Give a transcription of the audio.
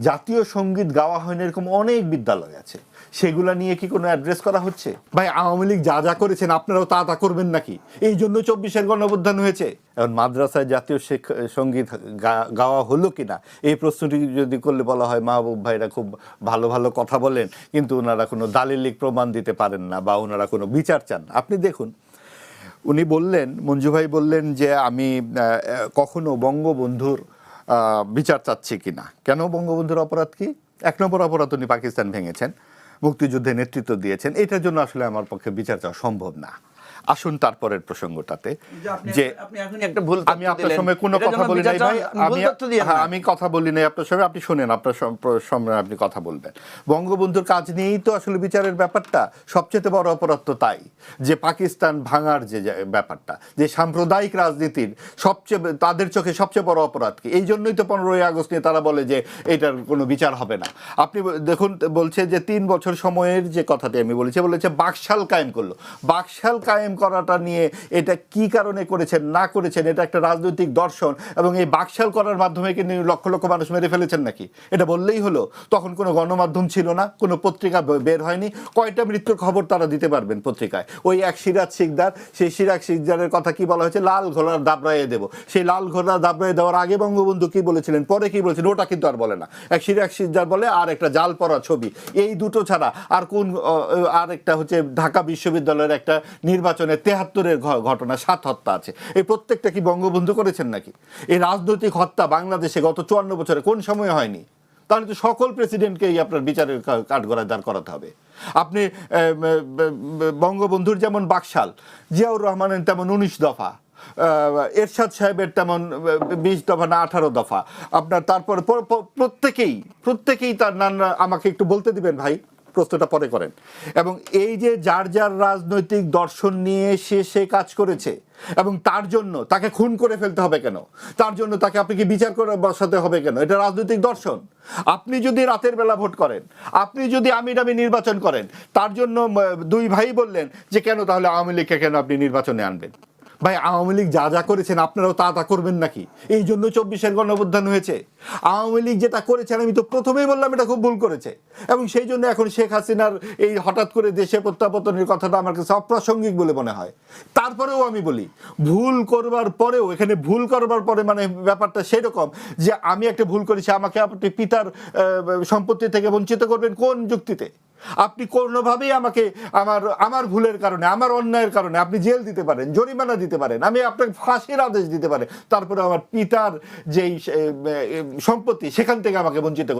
জাতীয় সঙ্গীত গাওয়া হয় না এরকম অনেক বিদ্যালয় আছে, সেগুলা নিয়ে কি কোনো অ্যাড্রেস করা হচ্ছে? ভাই আওয়ামী লীগ যা যা করেছেন আপনারাও তা করবেন নাকি? এই জন্য 24-এর গণঅভ্যুত্থান হয়েছে। এখন মাদ্রাসায় জাতীয় সঙ্গীত গাওয়া হলো কিনা এই প্রশ্নটি যদি করলে বলা হয় মাহবুব ভাইরা খুব ভালো ভালো কথা বলেন, কিন্তু ওনারা কোনো দালিলিক প্রমাণ দিতে পারেন না বা ওনারা কোনো বিচার চান। আপনি দেখুন, উনি বললেন, মঞ্জু ভাই বললেন যে আমি কখনো বঙ্গবন্ধুর বিচার চাচ্ছি কিনা। কেন? বঙ্গবন্ধুর অপরাধ কি? 1 নম্বর অপরাধ, উনি পাকিস্তান ভেঙেছেন, মুক্তিযুদ্ধে নেতৃত্ব দিয়েছেন, এটার জন্য আসলে আমার পক্ষে বিচার চাওয়া সম্ভব না। আসুন তারপরের প্রসঙ্গটাতে, যে আমি আপনার সঙ্গে কোনো কথা বলি নাই ভাই, আমি কথা বলি নাই আপনার সঙ্গে, আপনি শোনেন, আপনার সামনে আপনি কথা বলবেন। বঙ্গবন্ধুর কাজ নিয়েই তো আসলে বিচারের ব্যাপারটা। সবচেয়ে বড় অপরাধ তো তাই যে পাকিস্তান ভাঙার যে ব্যাপারটা, যে সাম্প্রদায়িক রাজনীতির সবচেয়ে, তাদের চোখে সবচেয়ে বড় অপরাধ কি? এই জন্যই তো 15ই আগস্ট নিয়ে তারা বলে যে এটার কোনো বিচার হবে না। আপনি দেখুন, বলছে যে 3 বছর সময়ের যে কথাটি আমি বলেছে বাকশাল কায়েম করলো। বাকশাল কায়েম করাটা নিয়ে এটা কি কারণে করেছেন না করেছেন, এটা একটা রাজনৈতিক দর্শন, এবং এই বাকশাল করার মাধ্যমে কিন্তু লক্ষ লক্ষ মানুষ মেরে ফেলেছেন নাকি? এটা বললেই হলো? তখন কোনো গণমাধ্যম ছিল না, কোনো পত্রিকা বের হয়নি। কয়টা মৃত্যুর খবর তারা দিতে পারবেন পত্রিকায়? ওই এক সিরাজ শিকদার, সেই সিরাজ শিকদারের কথা কি বলা হয়েছে? লাল ঘোড়া দাবড়াইয়ে দেবো। সেই লাল ঘোড়া দাবড়াইয়ে দেওয়ার আগে বঙ্গবন্ধু কি বলেছিলেন, পরে কি বলেছিলেন, ওটা কিন্তু আর বলে না। এক সিরাজ শিকদার বলে, আর একটা জাল পড়া ছবি, এই দুটো ছাড়া আর কোন, আর একটা হচ্ছে ঢাকা বিশ্ববিদ্যালয়ের একটা নির্বাচনের 73-এর ঘটনা, 7 হত্যা আছে। এই প্রত্যেকটা কি বঙ্গবন্ধু করেছেন নাকি? এই রাজনৈতিক হত্যা বাংলাদেশে গত 54 বছরে কোন সময় হয়নি? তাহলে তো সকল প্রেসিডেন্টকেই আপনার বিচারের কাঠগড়ায় দাঁড় করাতে হবে। আপনি বঙ্গবন্ধুর যেমন বাকশাল, জিয়াউর রহমানের তেমন 19 দফা, এরশাদ সাহেবের তেমন 20 দফা না 18 দফা আপনার, তারপরে প্রত্যেকেই তার নানা, আমাকে একটু বলতে দিবেন ভাই, প্রশ্নটা পরে করেন। এবং এই যে যার যার রাজনৈতিক দর্শন নিয়ে সে কাজ করেছে, এবং তার জন্য তাকে খুন করে ফেলতে হবে কেন? তার জন্য তাকে আপনি কি বিচার করে বসাতে হবে কেন? এটা রাজনৈতিক দর্শন। আপনি যদি রাতের বেলা ভোট করেন, আপনি যদি আমিরামি নির্বাচন করেন, তার জন্য 2 ভাই বললেন যে কেন তাহলে আওয়ামী লীগকে কেন আপনি নির্বাচনে আনবেন? ভাই আওয়ামী লীগ যা যা করেছেন আপনারাও তা করবেন নাকি? এই জন্য 24-এর গণঅভ্যুত্থান হয়েছে। আওয়ামী লীগ যেটা করেছেন, আমি তো প্রথমেই বললাম এটা খুব ভুল করেছে, এবং সেই জন্য এখন শেখ হাসিনার এই হঠাৎ করে দেশে প্রত্যাবর্তনের কথাটা আমার কাছে অপ্রাসঙ্গিক বলে মনে হয়। তারপরেও আমি বলি, ভুল করবার পরেও, এখানে ভুল করবার পরে মানে ব্যাপারটা সেরকম যে আমি একটা ভুল করেছি, আমাকে আপনি পিতার সম্পত্তি থেকে বঞ্চিত করবেন কোন যুক্তিতে? আপনি কোনোভাবেই আমাকে আমার ভুলের কারণে, আমার অন্যায়ের কারণে আপনি জেল দিতে পারেন, জরিমানা দিতে পারেন, আমি আপনাকে ফাঁসির আদেশ দিতে পারেন, তারপরে আমার পিতার যেই সম্পত্তি সেখান থেকে আমাকে বঞ্চিত